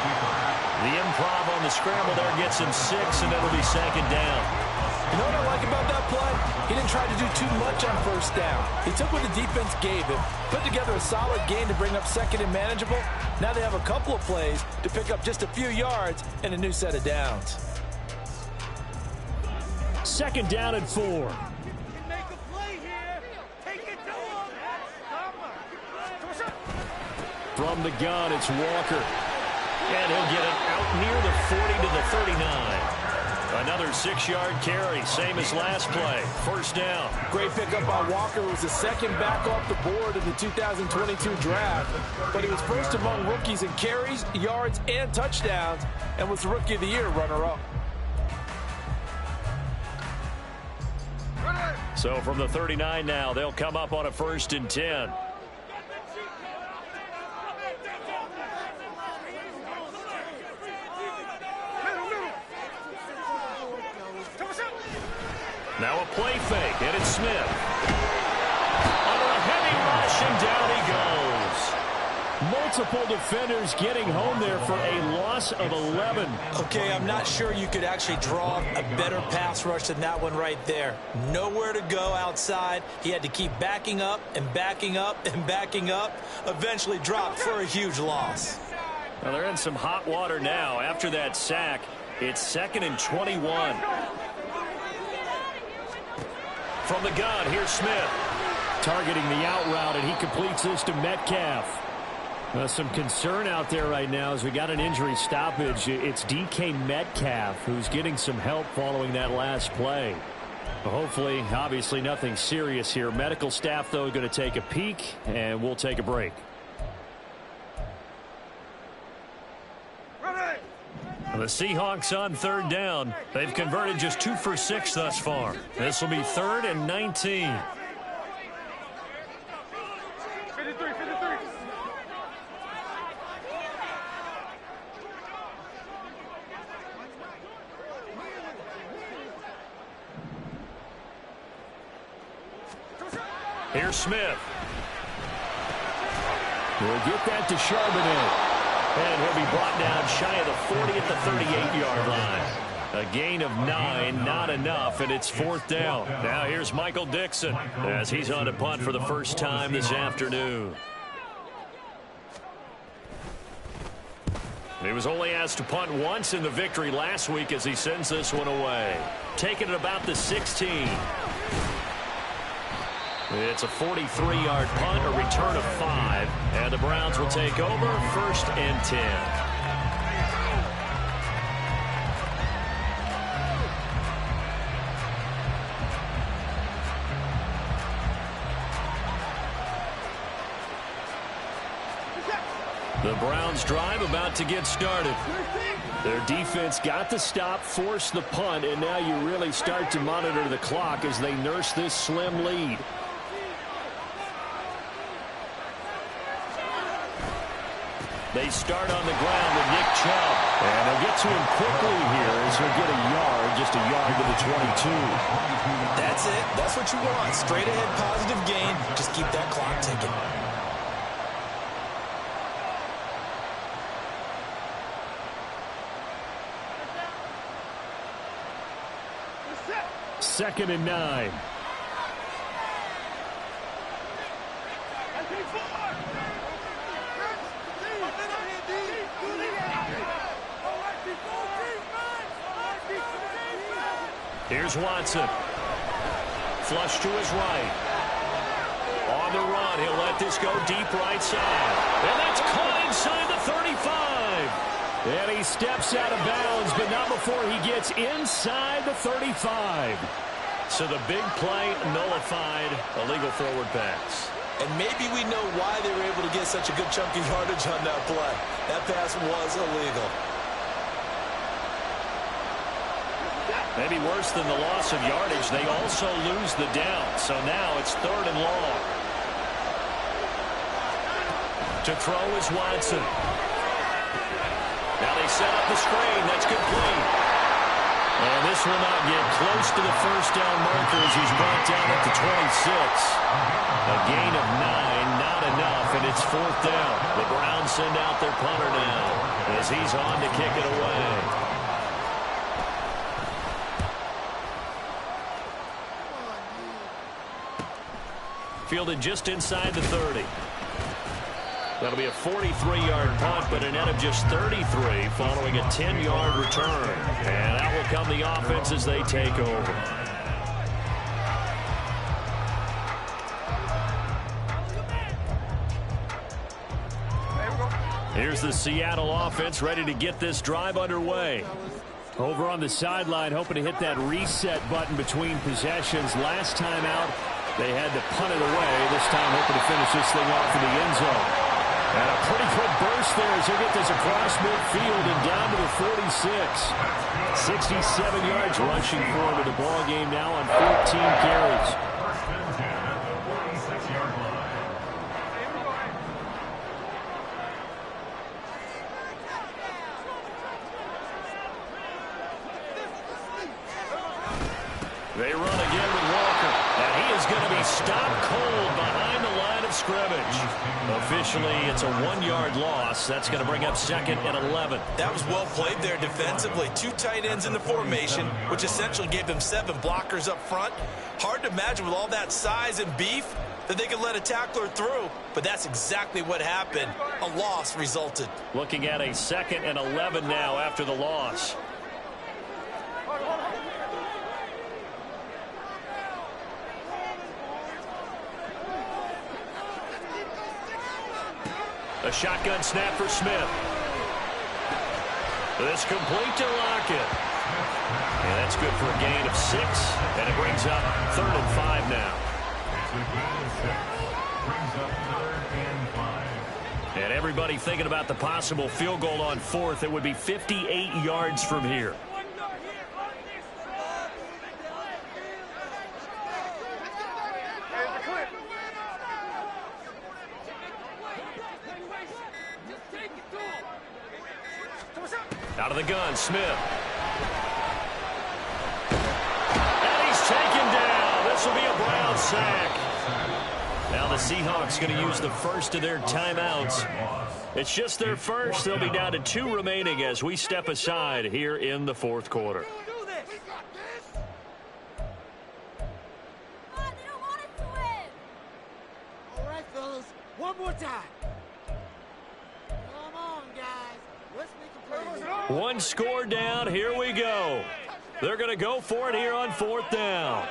Speaker 1: The improv on the scramble there gets him 6, and it'll be 2nd down.
Speaker 2: You know what I like about that play? He didn't try to do too much on first down. He took what the defense gave him, put together a solid game to bring up 2nd and manageable. Now they have a couple of plays to pick up just a few yards and a new set of downs.
Speaker 4: Second down and 4. From the gun, it's Walker.
Speaker 1: And he'll get it out near the 40 to the 39. Another 6-yard carry, same as last play. First down.
Speaker 2: Great pickup by Walker. It was the second back off the board in the 2022 draft. But he was first among rookies in carries, yards, and touchdowns, and was the Rookie of the Year runner-up.
Speaker 1: So from the 39 now, they'll come up on a 1st and 10. Now a play fake, and it's Smith. Under a heavy rush, and down he goes.
Speaker 4: Multiple defenders getting home there for a loss of 11.
Speaker 2: Okay, I'm not sure you could actually draw a better pass rush than that one right there. Nowhere to go outside. He had to keep backing up and backing up and backing up. Eventually dropped for a huge loss.
Speaker 1: Well, they're in some hot water now. After that sack, it's 2nd and 21. From the gun, here's Smith.
Speaker 4: Targeting the out route, and he completes this to Metcalf. Some concern out there right now as we got an injury stoppage. It's DK Metcalf who's getting some help following that last play. Hopefully, obviously nothing serious here. Medical staff, though, going to take a peek, and we'll take a break.
Speaker 1: The Seahawks on 3rd down. They've converted just 2 for 6 thus far. This will be 3rd and 19. Here's Smith.
Speaker 4: We'll get that to Charbonnet.
Speaker 1: And he'll be brought down shy of the 40 at the 38-yard line. A gain of 9, not enough, and it's 4th down. Now here's Michael Dixon as he's on to punt for the first time this afternoon. He was only asked to punt once in the victory last week as he sends this one away. Taking it about the 16. It's a 43-yard punt, a return of 5, and the Browns will take over 1st and 10. The Browns drive about to get started.
Speaker 4: Their defense got the stop, forced the punt, and now you really start to monitor the clock as they nurse this slim lead.
Speaker 1: They start on the ground with Nick Chubb.
Speaker 4: And they'll get to him quickly here as he'll get a yard, just a yard to the 22.
Speaker 2: That's it. That's what you want. Straight ahead positive gain. Just keep that clock ticking.
Speaker 4: Second and 9.
Speaker 1: Here's Watson. Flush to his right. On the run, he'll let this go deep right side. And that's caught inside the 35.
Speaker 4: And he steps out of bounds, but not before he gets inside the 35.
Speaker 1: So the big play nullified, a legal forward pass.
Speaker 2: And maybe we know why they were able to get such a good chunk of yardage on that play. That pass was illegal.
Speaker 1: Maybe worse than the loss of yardage, they also lose the down. So now it's 3rd and long. To throw is Watson. Now they set up the screen. That's complete. And this will not get close to the first down marker as he's brought down at the 26. A gain of 9, not enough, and it's 4th down. The Browns send out their punter now as he's on to kick it away. Fielded just inside the 30. That'll be a 43-yard punt, but an a net of just 33 following a 10-yard return. And out will come the offense as they take over. Here's the Seattle offense ready to get this drive underway.
Speaker 4: Over on the sideline, hoping to hit that reset button between possessions. Last time out, they had to punt it away. This time, hoping to finish this thing off in the end zone. And a pretty good burst there as he'll get this across midfield and down to the 46. 67 yards rushing forward to the ball game now on 14 carries.
Speaker 1: They run again with Walker, and he is going to be stopped cold behind the line of scrimmage. Officially, it's a 1-yard loss. That's going to bring up 2nd and 11.
Speaker 2: That was well played there defensively. 2 tight ends in the formation, which essentially gave them 7 blockers up front. Hard to imagine with all that size and beef that they could let a tackler through, but that's exactly what happened. A loss resulted.
Speaker 1: Looking at a 2nd and 11 now after the loss. A shotgun snap for Smith. This complete to Lockett. And that's good for a gain of 6. And it brings up 3rd and 5 now. And everybody thinking about the possible field goal on 4th. It would be 58 yards from here. Out of the gun, Smith. And he's taken down. This will be a Brown sack. Now the Seahawks going to use the first of their timeouts. It's just their first. They'll be down to 2 remaining as we step aside here in the 4th quarter.
Speaker 5: All right, fellas. One more time. Come on, guys. Let's make a play.
Speaker 1: 1 score down. Here we go. They're going to go for it here on 4th down.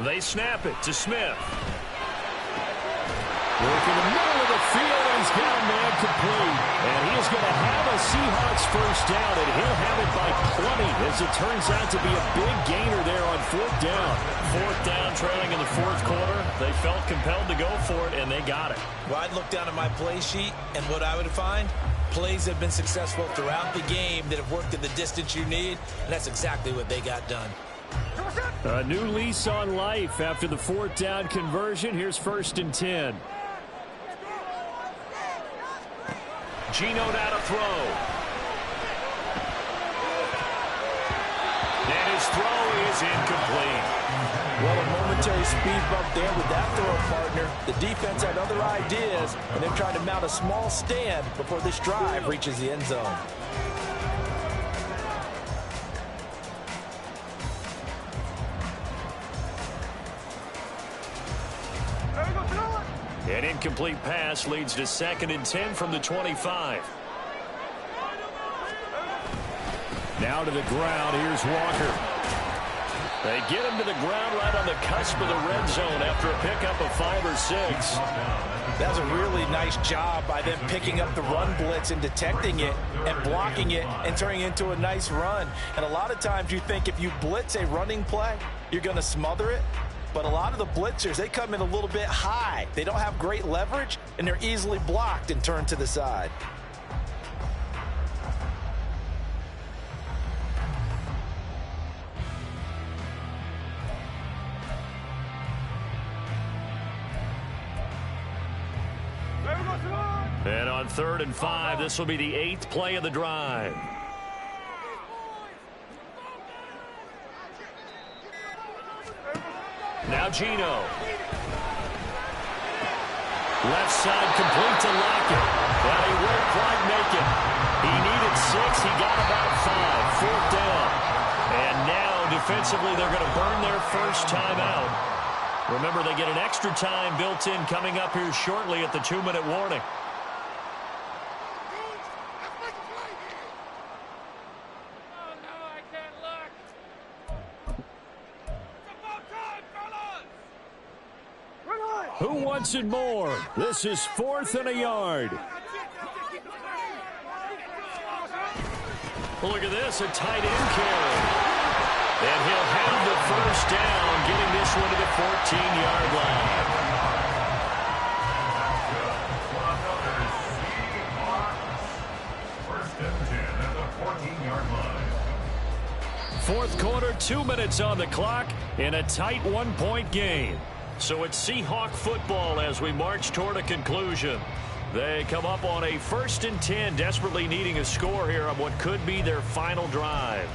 Speaker 1: They snap it to Smith. Work in the middle of the field, and he's got a man complete. And he is going to have a Seahawks first down, and he'll have it by plenty, as it turns out to be a big gainer there on 4th down. 4th down, trailing in the 4th quarter. They felt compelled to go for it, and they got it.
Speaker 2: Well, I'd look down at my play sheet, and what I would find, plays have been successful throughout the game that have worked at the distance you need, and that's exactly what they got done.
Speaker 4: A new lease on life after the 4th down conversion. Here's 1st and 10.
Speaker 1: Geno now to throw. And his throw is incomplete.
Speaker 2: Well, a momentary speed bump there with that throw partner. The defense had other ideas, and they're trying to mount a small stand before this drive reaches the end zone.
Speaker 1: An incomplete pass leads to 2nd and 10 from the 25.
Speaker 4: Now to the ground. Here's Walker.
Speaker 1: They get him to the ground right on the cusp of the red zone after a pickup of 5 or 6.
Speaker 2: That was a really nice job by them picking up the run blitz and detecting it and blocking it and turning it into a nice run. And a lot of times you think if you blitz a running play, you're going to smother it. But a lot of the blitzers, they come in a little bit high. They don't have great leverage, and they're easily blocked and turned to the side.
Speaker 1: And on 3rd and 5, this will be the 8th play of the drive. Now Geno. Left side complete to Lockett. Well, he won't quite make it. He needed 6. He got about 5. 4th down. defensively, they're going to burn their first timeout. Remember, they get an extra time built in coming up here shortly at the 2-minute warning.
Speaker 4: Who wants it more? This is 4th and a yard.
Speaker 1: Well, look at this, a tight end carry. And he'll have the first down, getting this one to the 14-yard line.
Speaker 3: First and 10 at the 14-yard line.
Speaker 1: Fourth quarter, 2 minutes on the clock in a tight 1-point game. So it's Seahawk football as we march toward a conclusion. They come up on a 1st and 10, desperately needing a score here on what could be their final drive.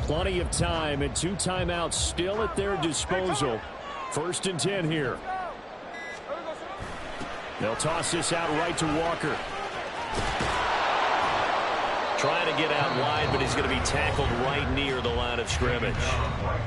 Speaker 4: Plenty of time and 2 timeouts still at their disposal. 1st and 10 here. They'll toss this out right to Walker.
Speaker 1: Trying to get out wide, but he's going to be tackled right near the line of scrimmage.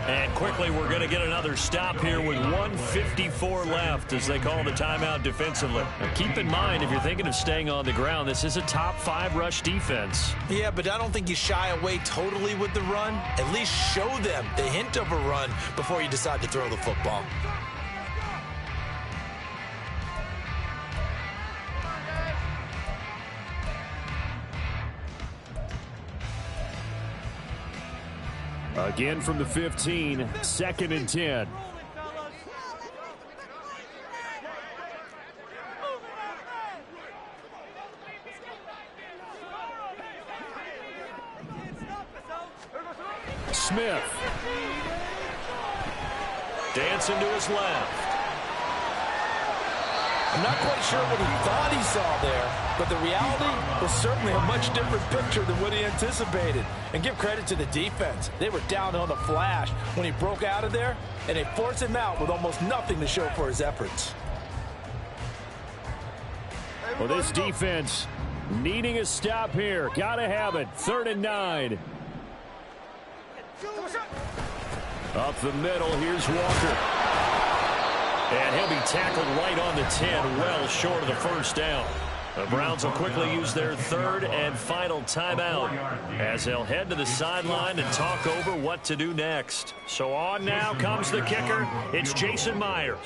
Speaker 1: And quickly, we're going to get another stop here with 1:54 left as they call the timeout defensively. Now, keep in mind, if you're thinking of staying on the ground, this is a top 5 rush defense.
Speaker 2: Yeah, but I don't think you shy away totally with the run. At least show them the hint of a run before you decide to throw the football.
Speaker 4: Again from the 15, 2nd and 10. Smith.
Speaker 1: Dancing to his left.
Speaker 2: I'm not quite sure what he thought he saw there, but the reality was certainly a much different picture than what he anticipated. And give credit to the defense. They were down on the flash when he broke out of there, and they forced him out with almost nothing to show for his efforts.
Speaker 4: Well, this defense needing a stop here. Got to have it. 3rd and 9. Up the middle, here's Walker.
Speaker 1: And he'll be tackled right on the 10, well short of the first down. The Browns will quickly use their 3rd and final timeout as they'll head to the sideline and talk over what to do next. So on now comes the kicker. It's Jason Myers.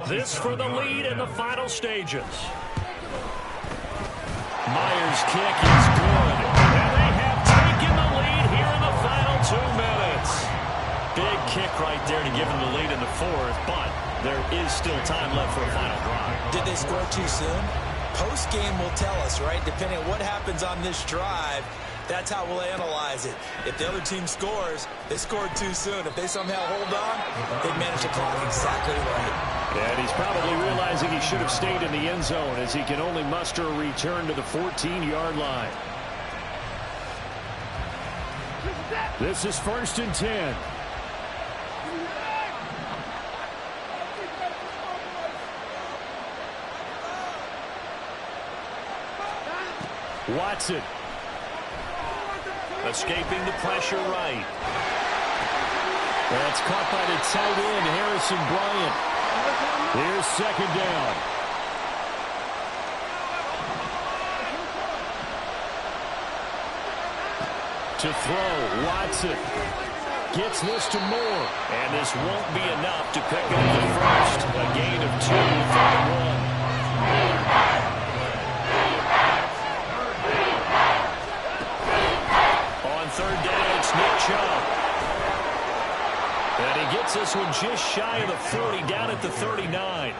Speaker 1: This for the lead in the final stages. Myers' kick is good. And they have taken the lead here in the final 2 minutes. Big kick right there to give them the lead in the 4th, but there is still time left for a final drive.
Speaker 2: Did they score too soon? Post-game will tell us, right? Depending on what happens on this drive, that's how we'll analyze it. If the other team scores, they scored too soon. If they somehow hold on, they manage the clock exactly right.
Speaker 4: And he's probably realizing he should have stayed in the end zone as he can only muster a return to the 14-yard line. This is 1st and 10. Watson.
Speaker 1: Escaping the pressure right.
Speaker 4: That's caught by the tight end, Harrison Bryant. Here's 2nd down. To throw, Watson. Gets this to Moore.
Speaker 1: And this won't be enough to pick up the first. A gain of 2, 3rd and 1. On 3rd down, it's Nick Chubb. And he gets this one just shy of the 40, down at the 39.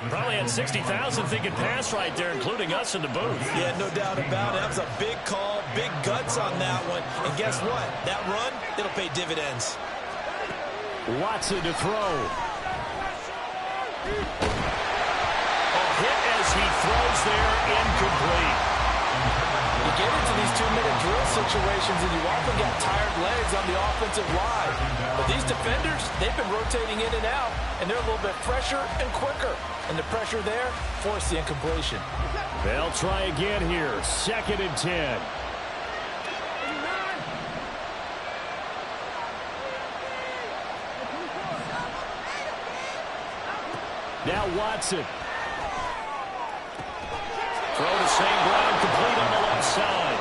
Speaker 1: Probably had 60,000 thinking pass right there, including us in the booth.
Speaker 2: Yeah, no doubt about it. That was a big call, big guts on that one. And guess what? That run, it'll pay dividends.
Speaker 4: Watson to throw.
Speaker 1: A hit as he throws there, incomplete.
Speaker 2: You get into these 2-minute drill situations and you often got tired legs on the offensive line. But these defenders, they've been rotating in and out, and they're a little bit fresher and quicker. And the pressure there forced the incompletion.
Speaker 4: They'll try again here. 2nd and 10. Now Watson.
Speaker 1: Throw to St. Brown, complete on the left side.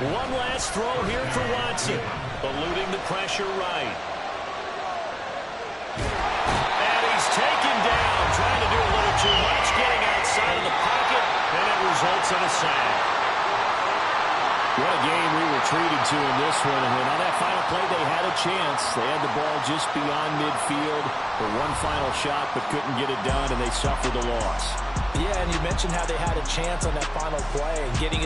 Speaker 1: One last throw here for Watson. Eluding the pressure right. And he's taken down. Trying to do a little too much. Getting outside of the pocket. And it results in a sack.
Speaker 4: What a game we were treated to in this one. And on that final play, they had a chance. They had the ball just beyond midfield for one final shot, but couldn't get it done, and they suffered the loss.
Speaker 2: Yeah, and you mentioned how they had a chance on that final play and getting